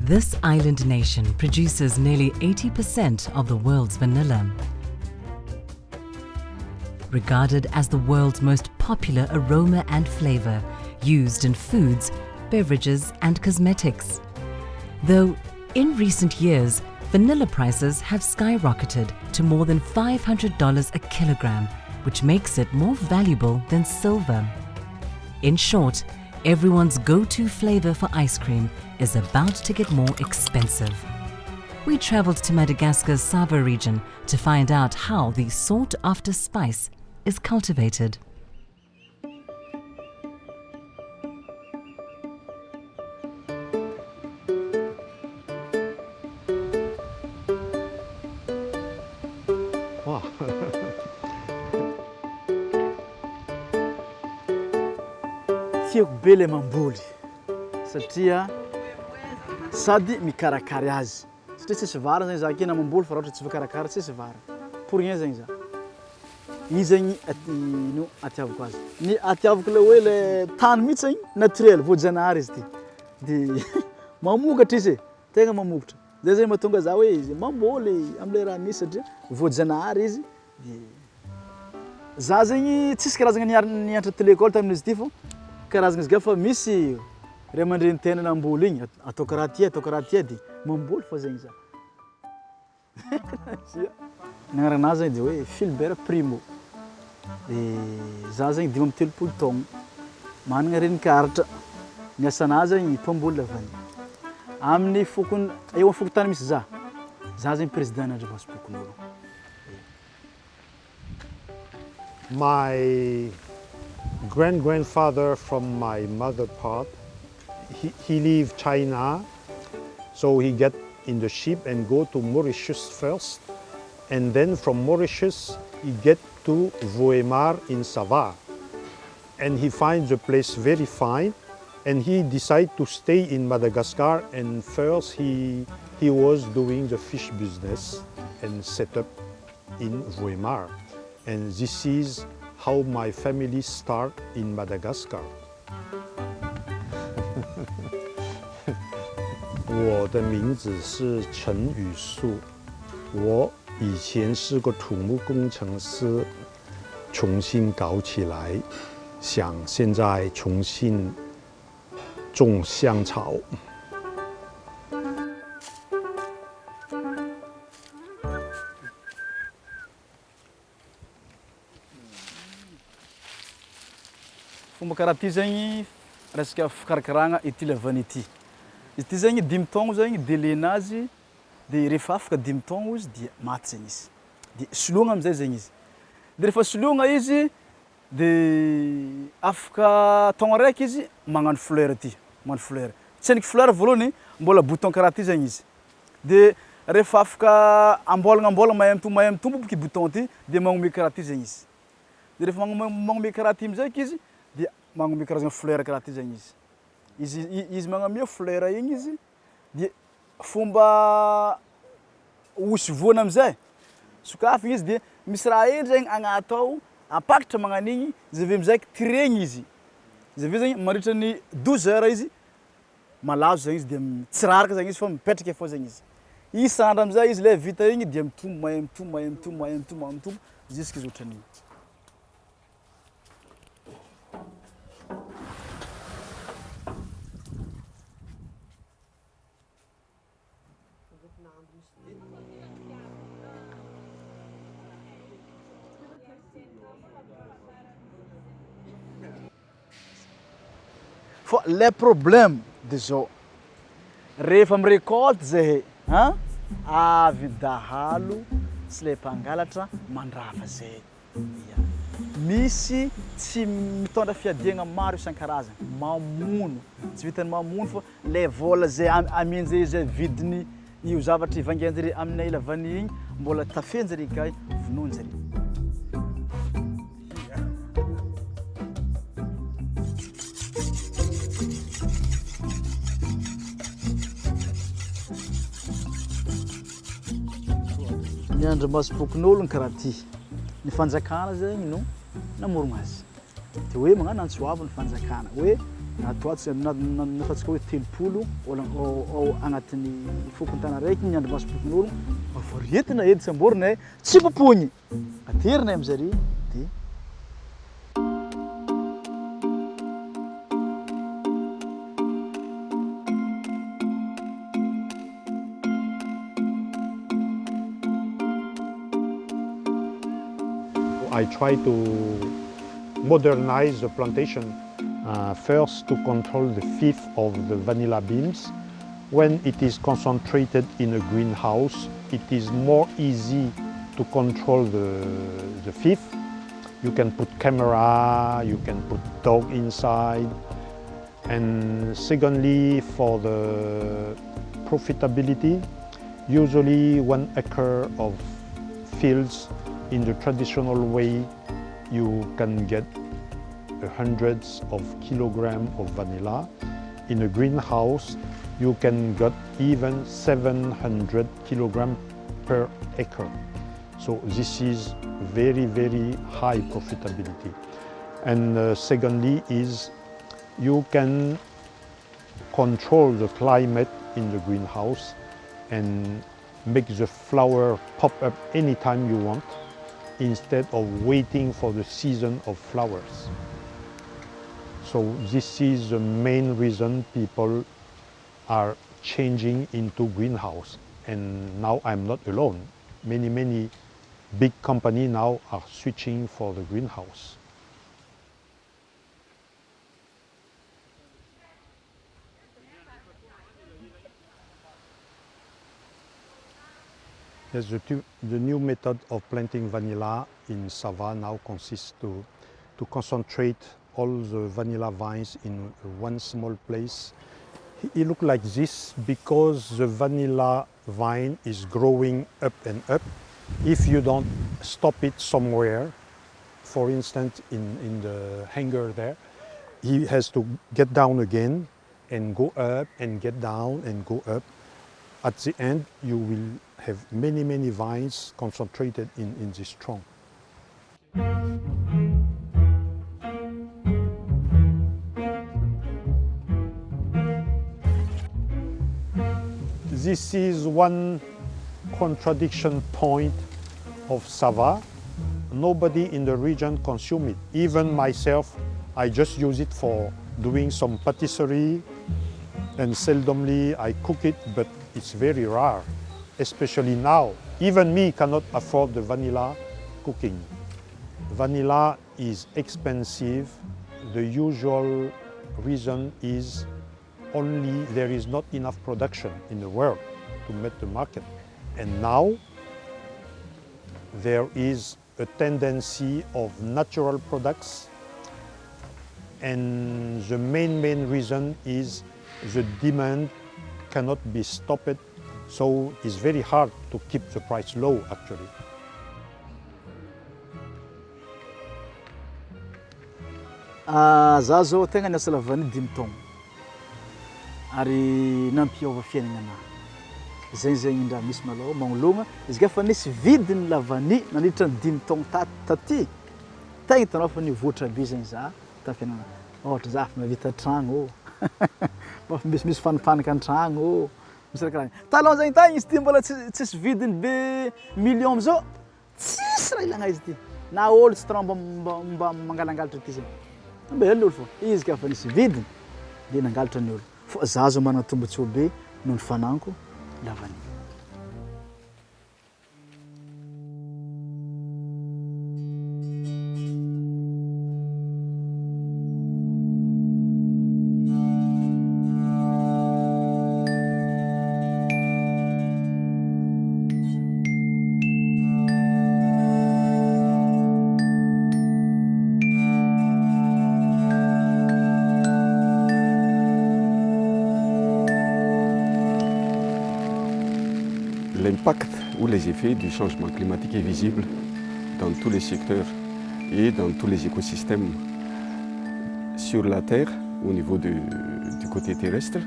This island nation produces nearly 80% of the world's vanilla. Regarded as the world's most popular aroma and flavor, used in foods, beverages, and cosmetics. Though, in recent years, vanilla prices have skyrocketed to more than $500 a kilogram, which makes it more valuable than silver. In short, everyone's go-to flavor for ice cream is about to get more expensive. We traveled to Madagascar's Sava region to find out how the sought-after spice is cultivated. Wow. Tiako be le mamboly satria sady mikarakary azy. Satria tsisy vary zany zaka na mamboly fa raha ohatra tsy voakarakara tsisy vary. Pour rien zany za. Io zany no atiavako azy. Ny atiavako le hoe le tany mihitsy zany naturel voajanahary izy ty. De mamokatra izy, tegna mamokatra. Zay zany mahatonga za hoe mamboly am'le raha misy satria voajanahary izy. De za zany tsisy karazagna nianatra télé école tamin'izy ty fô karazagna izy fa misy ray aman-dreny tena namboly igny atao karaha ty de mamboly fa zegny za. Nagnaranazy zany de hoe Philbert Primo. De za zany 5 taogno. Managna renin-karatra. Ny asanazy zany mpamboly lavany. Amin'ny fokony eo amin'ny fokotany misy za zany président n'Andriamaso Pokonolo. My grandfather from my mother part, he leave China, so he get in the ship and go to Mauritius first, and then from Mauritius he get to Voemar in Sava, and he finds the place very fine, and he decide to stay in Madagascar, and first he was doing the fish business and set up in Voemar, and this is how my family start in Madagascar. 我的名字是陈宇树，我以前是个土木工程师，重新搞起来，想现在重新种香草。Fomba karaha ty zany resaka fikarakaragna ity lavany ity. Izy ty zany 5 taogno zany délai-nazy de rehefa afaka 5 taogno izy dia maty zany izy. De soloagna am'zay zany izy. De rehefa soloagna izy de afaka taogno araiky izy magnano fleur ty, magnano fleur. Tseniky fleur voalohany mbola bouton karaha ty zany izy. De rehefa afaka ambolagna mahay mitombo boky bouton ty de magnome karaha ty zany izy. De rehefa magnome karaha ty am'zaiky izy dia magnome karazagna fleur karaha ty zany izy. Izy magname fleur igny izy de fomba hosivoana am'zay sokafigna izy de misy raha hely zegny agnaty ao apakatra magnan'igny izy avy am'zaiky tiregny izy. Izy avy zegny mandritra ny 12 heures izy malazo zany izy de tsy raraka zany izy fa mipetraka fao zany izy. Isandra am'zay izy le vita igny de mitombo jusqu'à ohatran'igny. Fa le problème de zao rehefa mirécolte zay avy dahalo sy le mpangalatra mandrafa zay. Misy tsy mitondra fiadiagna maro isan-karazany, mamono, tsy vitany mamono fa le vola zay amian'zay izy vidiny io zavatra ivangian'jare aminay lavany igny mbola tafenjare kay vononjare. Ny Andriamaso Pokonolo ny karaha ty. Ny fanjakana zegny no namorogna azy. De hoe magnano antsoavo ny fanjakana hoe atoatsy nafatsika hoe telopolo ao agnatin'ny fokontana raiky ny andromasom-pokon'olo voaretina edy samborina tsy popoigny aterina amy zary dia I try to modernize the plantation. First, to control the fifth of the vanilla beans. When it is concentrated in a greenhouse, it is more easy to control the fifth. You can put camera, you can put dog inside. And secondly, for the profitability, usually 1 acre of fields in the traditional way, you can get hundreds of kilograms of vanilla. In a greenhouse, you can get even 700 kilograms per acre. So this is very, very high profitability. And secondly is you can control the climate in the greenhouse and make the flower pop up anytime you want instead of waiting for the season of flowers. So this is the main reason people are changing into greenhouse. And now I'm not alone. Many big companies now are switching for the greenhouse. Yes, the new method of planting vanilla in Sava now consists to concentrate all the vanilla vines in one small place. It looks like this because the vanilla vine is growing up and up. If you don't stop it somewhere, for instance in the hanger there, he has to get down again and go up and get down and go up. At the end, you will have many vines concentrated in this trunk. This is one contradiction point of Sava. Nobody in the region consumes it. Even myself, I just use it for doing some patisserie, and seldomly I cook it, but it's very rare, especially now. Even me cannot afford the vanilla cooking. Vanilla is expensive. The usual reason is only there is not enough production in the world to meet the market. And now there is a tendency of natural products, and the main reason is the demand cannot be stopped, so it's very hard to keep the price low actually. Za zao tegna niasa lavany 5 taogno ary nampiova fiaignana anahy zegny ndraha misy malôha magnologna izy ka fa nisy vidiny lavany nandritra ny 5 taogno taty tegna hitanao fa nivoatra be zegny za tamin'ny fiaignana ohatra za fa mahavita tragno mba misy fanipanaka an-tragno misy raha karaha talon zegny tagny izy ty mbola tsisy vidiny be million zao tsisy raha ilagna izy ty na ôlo tsy tromba mba mangalangalatra ty zegny mba elo ôlo fô izy ka fa nisy vidiny dia nangalatra ny ôlo fa za zao manana tombontsoa be noho ny fanagnako lavany. L'impact ou les effets du changement climatique est visible dans tous les secteurs et dans tous les écosystèmes. Sur la Terre, au niveau du côté terrestre,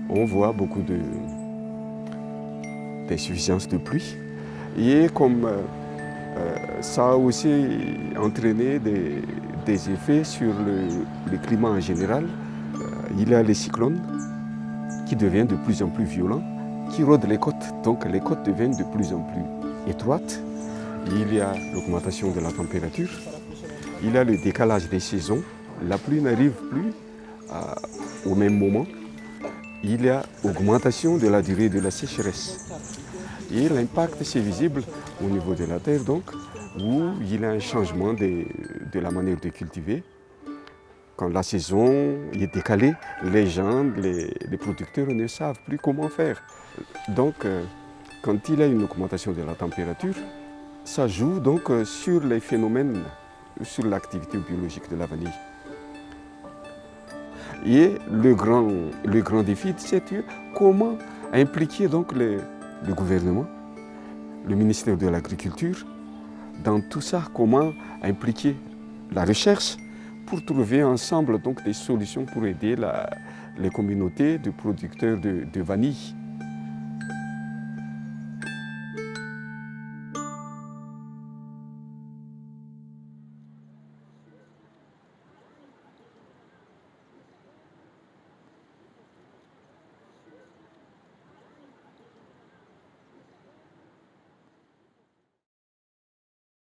on voit beaucoup d'insuffisance de pluie. Et comme ça a aussi entraîné des effets sur le climat en général, il y a les cyclones qui deviennent de plus en plus violents, qui rôdent les côtes. Donc les côtes deviennent de plus en plus étroites. Il y a l'augmentation de la température. Il y a le décalage des saisons. La pluie n'arrive plus au même moment. Il y a augmentation de la durée de la sécheresse. Et l'impact, c'est visible au niveau de la terre, donc, où il y a un changement de la manière de cultiver. Quand la saison est décalée, les gens, les producteurs ne savent plus comment faire. Donc, quand il y a une augmentation de la température, ça joue donc sur les phénomènes, sur l'activité biologique de la vanille. Et le grand défi, c'est comment impliquer donc le gouvernement, le ministère de l'Agriculture, dans tout ça, comment impliquer la recherche pour trouver ensemble donc des solutions pour aider les communautés de producteurs de vanille.